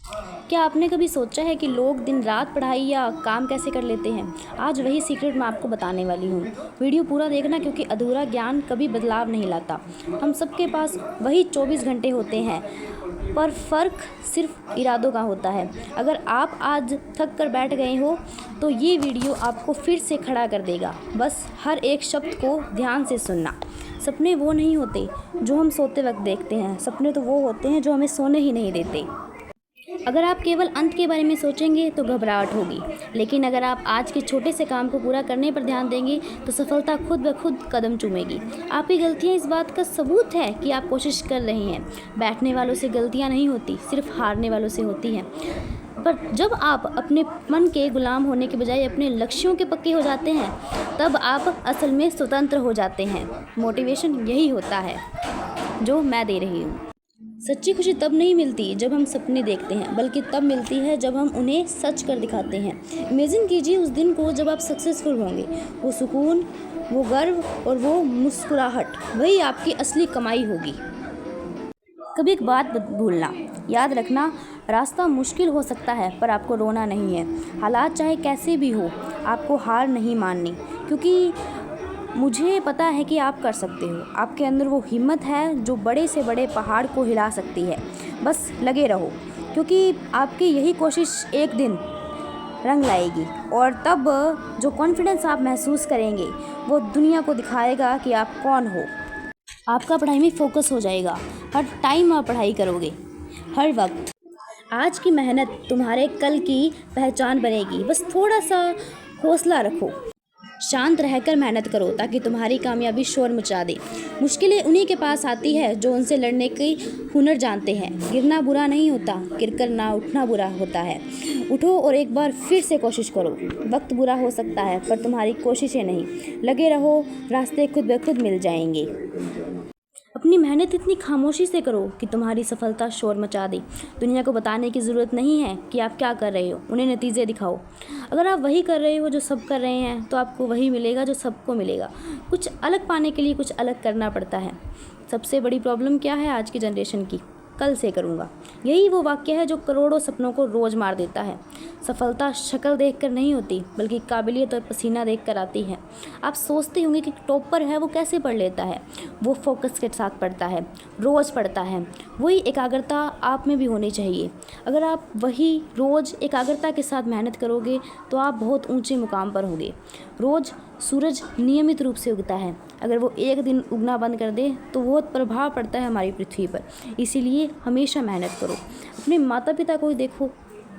क्या आपने कभी सोचा है कि लोग दिन रात पढ़ाई या काम कैसे कर लेते हैं? आज वही सीक्रेट मैं आपको बताने वाली हूँ। वीडियो पूरा देखना, क्योंकि अधूरा ज्ञान कभी बदलाव नहीं लाता। हम सबके पास वही 24 घंटे होते हैं, पर फ़र्क सिर्फ इरादों का होता है। अगर आप आज थक कर बैठ गए हो, तो ये वीडियो आपको फिर से खड़ा कर देगा। बस हर एक शब्द को ध्यान से सुनना। सपने वो नहीं होते जो हम सोते वक्त देखते हैं, सपने तो वो होते हैं जो हमें सोने ही नहीं देते। अगर आप केवल अंत के बारे में सोचेंगे तो घबराहट होगी, लेकिन अगर आप आज के छोटे से काम को पूरा करने पर ध्यान देंगे तो सफलता खुद ब खुद कदम चूमेगी। आपकी गलतियां इस बात का सबूत है कि आप कोशिश कर रहे हैं। बैठने वालों से गलतियां नहीं होती, सिर्फ हारने वालों से होती हैं। पर जब आप अपने मन के गुलाम होने के बजाय अपने लक्ष्यों के पक्के हो जाते हैं, तब आप असल में स्वतंत्र हो जाते हैं। मोटिवेशन यही होता है जो मैं दे रही हूँ। सच्ची खुशी तब नहीं मिलती जब हम सपने देखते हैं, बल्कि तब मिलती है जब हम उन्हें सच कर दिखाते हैं। इमेजिन कीजिए उस दिन को जब आप सक्सेसफुल होंगे। वो सुकून, वो गर्व और वो मुस्कुराहट, वही आपकी असली कमाई होगी। कभी एक बात भूलना, याद रखना, रास्ता मुश्किल हो सकता है पर आपको रोना नहीं है। हालात चाहे कैसे भी हो, आपको हार नहीं माननी, क्योंकि मुझे पता है कि आप कर सकते हो। आपके अंदर वो हिम्मत है जो बड़े से बड़े पहाड़ को हिला सकती है। बस लगे रहो, क्योंकि आपकी यही कोशिश एक दिन रंग लाएगी, और तब जो कॉन्फिडेंस आप महसूस करेंगे वो दुनिया को दिखाएगा कि आप कौन हो। आपका पढ़ाई में फोकस हो जाएगा। हर टाइम आप पढ़ाई करोगे, हर वक्त। आज की मेहनत तुम्हारे कल की पहचान बनेगी। बस थोड़ा सा हौसला रखो, शांत रहकर मेहनत करो, ताकि तुम्हारी कामयाबी शोर मचा दे। मुश्किलें उन्हीं के पास आती है जो उनसे लड़ने की हुनर जानते हैं। गिरना बुरा नहीं होता, गिरकर ना उठना बुरा होता है। उठो और एक बार फिर से कोशिश करो। वक्त बुरा हो सकता है पर तुम्हारी कोशिशें नहीं। लगे रहो, रास्ते खुद ब खुद मिल जाएंगे। अपनी मेहनत इतनी खामोशी से करो कि तुम्हारी सफलता शोर मचा दे। दुनिया को बताने की ज़रूरत नहीं है कि आप क्या कर रहे हो, उन्हें नतीजे दिखाओ। अगर आप वही कर रहे हो जो सब कर रहे हैं, तो आपको वही मिलेगा जो सबको मिलेगा। कुछ अलग पाने के लिए कुछ अलग करना पड़ता है। सबसे बड़ी प्रॉब्लम क्या है आज की जनरेशन की? कल से करूँगा। यही वो वाक्य है जो करोड़ों सपनों को रोज़ मार देता है। सफलता शक्ल देखकर नहीं होती, बल्कि काबिलियत और पसीना देखकर आती है। आप सोचते होंगे कि टॉपर है वो कैसे पढ़ लेता है। वो फोकस के साथ पढ़ता है, रोज़ पढ़ता है। वही एकाग्रता आप में भी होनी चाहिए। अगर आप वही रोज़ एकाग्रता के साथ मेहनत करोगे तो आप बहुत ऊंचे मुकाम पर होगे। रोज़ सूरज नियमित रूप से उगता है। अगर वो एक दिन उगना बंद कर दे तो बहुत प्रभाव पड़ता है हमारी पृथ्वी पर। इसीलिए हमेशा मेहनत करो। अपने माता पिता को ही देखो,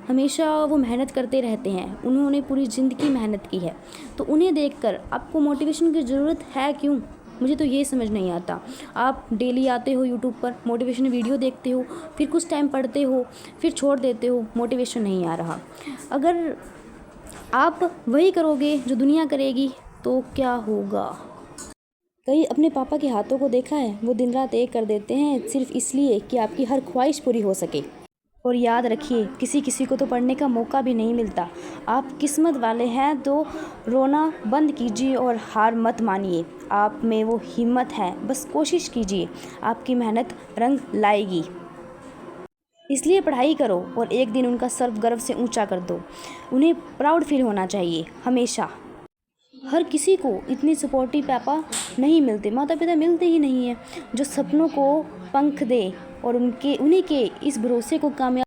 हमेशा वो मेहनत करते रहते हैं। उन्होंने पूरी ज़िंदगी मेहनत की है, तो उन्हें देखकर आपको मोटिवेशन की ज़रूरत है क्यों? मुझे तो ये समझ नहीं आता। आप डेली आते हो यूट्यूब पर, मोटिवेशन वीडियो देखते हो, फिर कुछ टाइम पढ़ते हो, फिर छोड़ देते हो, मोटिवेशन नहीं आ रहा। अगर आप वही करोगे जो दुनिया करेगी तो क्या होगा? कहीं अपने पापा के हाथों को देखा है? वो दिन रात एक कर देते हैं सिर्फ इसलिए कि आपकी हर ख्वाहिश पूरी हो सके। और याद रखिए, किसी किसी को तो पढ़ने का मौका भी नहीं मिलता। आप किस्मत वाले हैं तो रोना बंद कीजिए और हार मत मानिए। आप में वो हिम्मत है, बस कोशिश कीजिए। आपकी मेहनत रंग लाएगी। इसलिए पढ़ाई करो और एक दिन उनका सर गर्व से ऊंचा कर दो। उन्हें प्राउड फील होना चाहिए हमेशा। हर किसी को इतने सपोर्टिव पापा नहीं मिलते, माता पिता मिलते ही नहीं हैं जो सपनों को पंख दे और उन्हीं के इस भरोसे को कामयाब